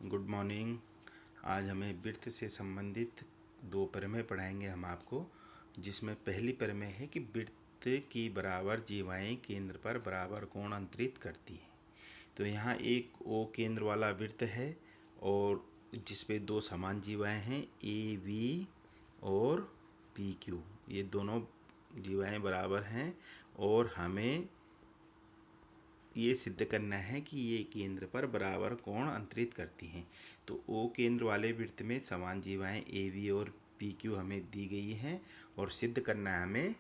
Good morning. आज हमें वृत्त से संबंधित दो प्रमेय पढ़ाएंगे हम आपको, जिसमें पहली प्रमेय है कि वृत्त की बराबर जीवाएं केंद्र पर बराबर कोण अंतरित करती हैं। तो यहाँ एक ओ केंद्र वाला वृत्त है और जिस पे दो समान जीवाएं हैं ए वी और पी क्यू। ये दोनों जीवाएं बराबर हैं और हमें ये सिद्ध करना है कि ये केंद्र पर बराबर कोण अंतरित करती हैं। तो ओ केंद्र वाले वृत्त में समान जीवाएं ए वी और पी क्यू हमें दी गई हैं और सिद्ध करना है हमें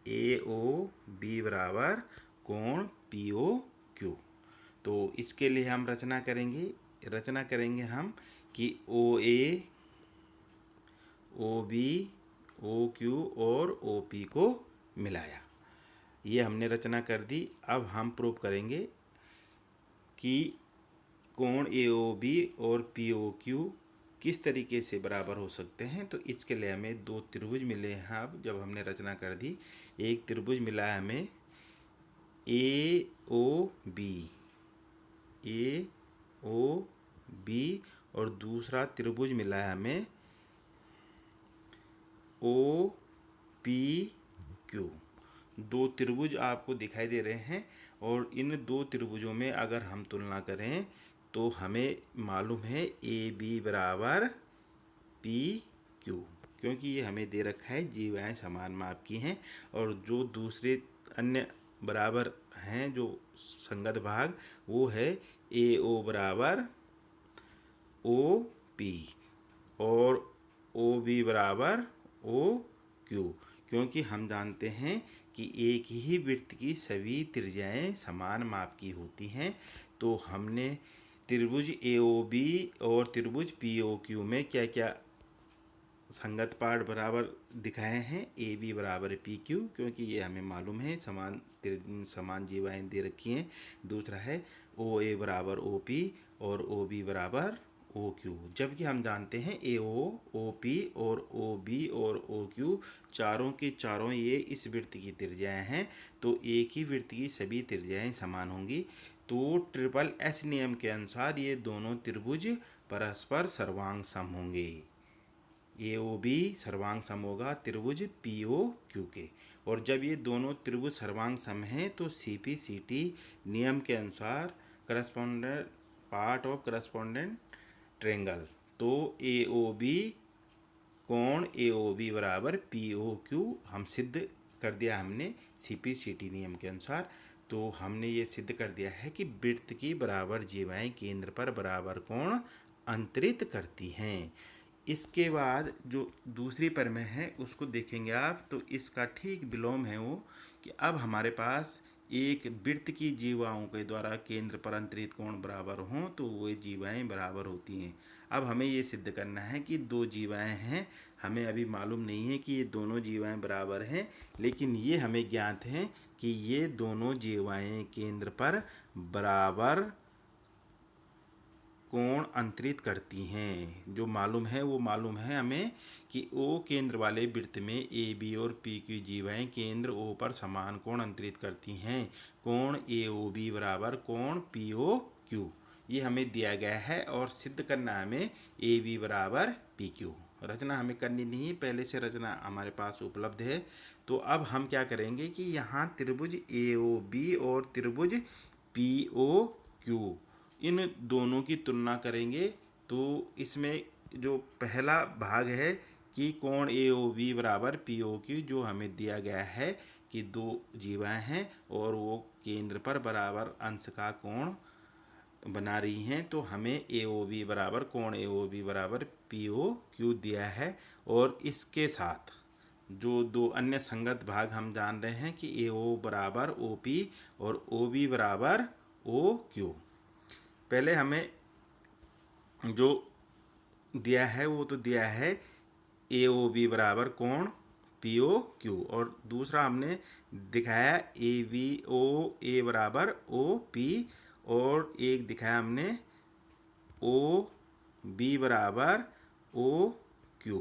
ए ओ बी बराबर कोण पी ओ क्यू। तो इसके लिए हम रचना करेंगे हम कि ओ ए, ओ बी, ओ क्यू और ओ पी को मिलाया। ये हमने रचना कर दी। अब हम प्रूव करेंगे कि कोण ए ओ बी और पी ओ क्यू किस तरीके से बराबर हो सकते हैं। तो इसके लिए हमें दो त्रिभुज मिले हैं। अब जब हमने रचना कर दी, एक त्रिभुज मिला है हमें ए ओ बी, ए ओ बी, और दूसरा त्रिभुज मिला है हमें ओ पी क्यू। दो त्रिभुज आपको दिखाई दे रहे हैं और इन दो त्रिभुजों में अगर हम तुलना करें तो हमें मालूम है ए बी बराबर पी क्यू, क्योंकि ये हमें दे रखा है जीवाएं समान माप की हैं। और जो दूसरे अन्य बराबर हैं जो संगत भाग, वो है ए ओ बराबर ओ पी और ओ बी बराबर ओ क्यू, क्योंकि हम जानते हैं कि एक ही वृत्त की सभी त्रिज्याएं समान माप की होती हैं। तो हमने त्रिभुज ए ओ बी और त्रिभुज पी ओ क्यू में क्या क्या संगत पार्ट बराबर दिखाए हैं, ए बी बराबर पी क्यू, क्योंकि ये हमें मालूम है समान जीवाएं दे रखी हैं। दूसरा है ओ ए बराबर ओ पी और ओ बी बराबर ओ क्यू, जबकि हम जानते हैं ए ओ पी और ओ बी और ओ क्यू चारों के चारों ये इस वृत्त की त्रिज्याएं हैं। तो एक ही वृत्त की सभी त्रिज्याएं समान होंगी। तो ट्रिपल एस नियम के अनुसार ये दोनों त्रिभुज परस्पर सर्वांग सम होंगे। ए ओ बी सर्वांग सम होगा त्रिभुज पी ओ क्यू के। और जब ये दोनों त्रिभुज सर्वांग सम हैं तो सी पी सी टी नियम के अनुसार correspondent part of correspondent triangle, तो ए ओ बी कोण ए ओ बी बराबर पी ओ क्यू हम सिद्ध कर दिया हमने सी पी सी टी नियम के अनुसार। तो हमने ये सिद्ध कर दिया है कि वृत्त की बराबर जीवाएं केंद्र पर बराबर कोण अंतरित करती हैं। इसके बाद जो दूसरी प्रमेय है उसको देखेंगे आप, तो इसका ठीक विलोम है वो कि अब हमारे पास एक वृत्त की जीवाओं के द्वारा केंद्र पर अंतरित कोण बराबर हों तो वो जीवाएं बराबर होती हैं। अब हमें ये सिद्ध करना है कि दो जीवाएं हैं, हमें अभी मालूम नहीं है कि ये दोनों जीवाएं बराबर हैं, लेकिन ये हमें ज्ञात है कि ये दोनों जीवाएं केंद्र पर बराबर कोण अंतरित करती हैं। जो मालूम है वो मालूम है हमें कि ओ केंद्र वाले वृत्त में ए बी और पी क्यू जीवाएं केंद्र ओ पर समान कोण अंतरित करती हैं। कोण ए ओ बी बराबर कोण पी ओ क्यू ये हमें दिया गया है और सिद्ध करना है हमें ए बी बराबर पी क्यू। रचना हमें करनी नहीं, पहले से रचना हमारे पास उपलब्ध है। तो अब हम क्या करेंगे कि यहाँ त्रिभुज ए ओ बी और त्रिभुज पी ओ क्यू इन दोनों की तुलना करेंगे। तो इसमें जो पहला भाग है कि कोण ए ओ बी बराबर पी ओ क्यू, जो हमें दिया गया है कि दो जीवाएं हैं और वो केंद्र पर बराबर अंश का कोण बना रही हैं, तो हमें ए ओ बी बराबर कोण ए ओ बी बराबर पी ओ क्यू दिया है। और इसके साथ जो दो अन्य संगत भाग हम जान रहे हैं कि ए ओ बराबर ओ पी और ओ बी बराबर ओ क्यू। पहले हमें जो दिया है वो तो दिया है ए ओ बी बराबर कोण पी ओ क्यू, और दूसरा हमने दिखाया ए बी ओ ए बराबर ओ पी, और एक दिखाया हमने ओ बी बराबर ओ क्यू।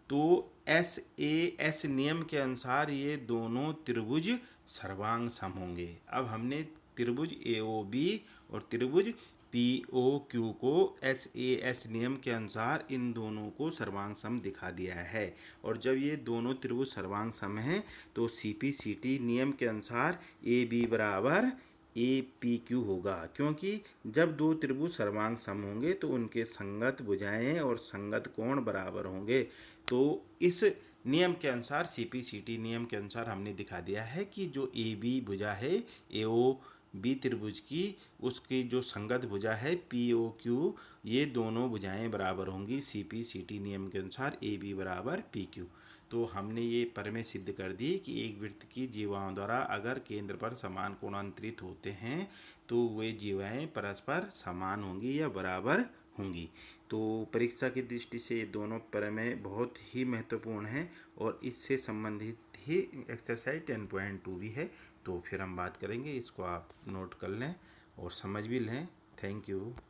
तो एस ए एस नियम के अनुसार ये दोनों त्रिभुज सर्वांग सम होंगे। अब हमने त्रिभुज ए ओ बी और त्रिभुज पी ओ क्यू को एस ए एस नियम के अनुसार इन दोनों को सर्वांग सम दिखा दिया है। और जब ये दोनों त्रिभुज सर्वांग सम हैं तो सी पी सी टी नियम के अनुसार ए बी बराबर ए पी क्यू होगा, क्योंकि जब दो त्रिभुज सर्वांग सम होंगे तो उनके संगत भुजाएं और संगत कोण बराबर होंगे। तो इस नियम के अनुसार सी पी सी टी नियम के अनुसार हमने दिखा दिया है कि जो ए बी भुजा है ए ओ बी त्रिभुज की, उसकी जो संगत भुजा है पी ओ क्यू, ये दोनों भुजाएं बराबर होंगी सी पी सी टी नियम के अनुसार ए बी बराबर पी क्यू। तो हमने ये प्रमेय सिद्ध कर दी कि एक वृत्त की जीवाओं द्वारा अगर केंद्र पर समान कोणांतरित होते हैं तो वे जीवाएं परस्पर समान होंगी या बराबर होंगी। तो परीक्षा की दृष्टि से ये दोनों प्रमेय बहुत ही महत्वपूर्ण हैं और इससे संबंधित ही एक्सरसाइज 10.2 भी है। तो फिर हम बात करेंगे, इसको आप नोट कर लें और समझ भी लें। Thank you.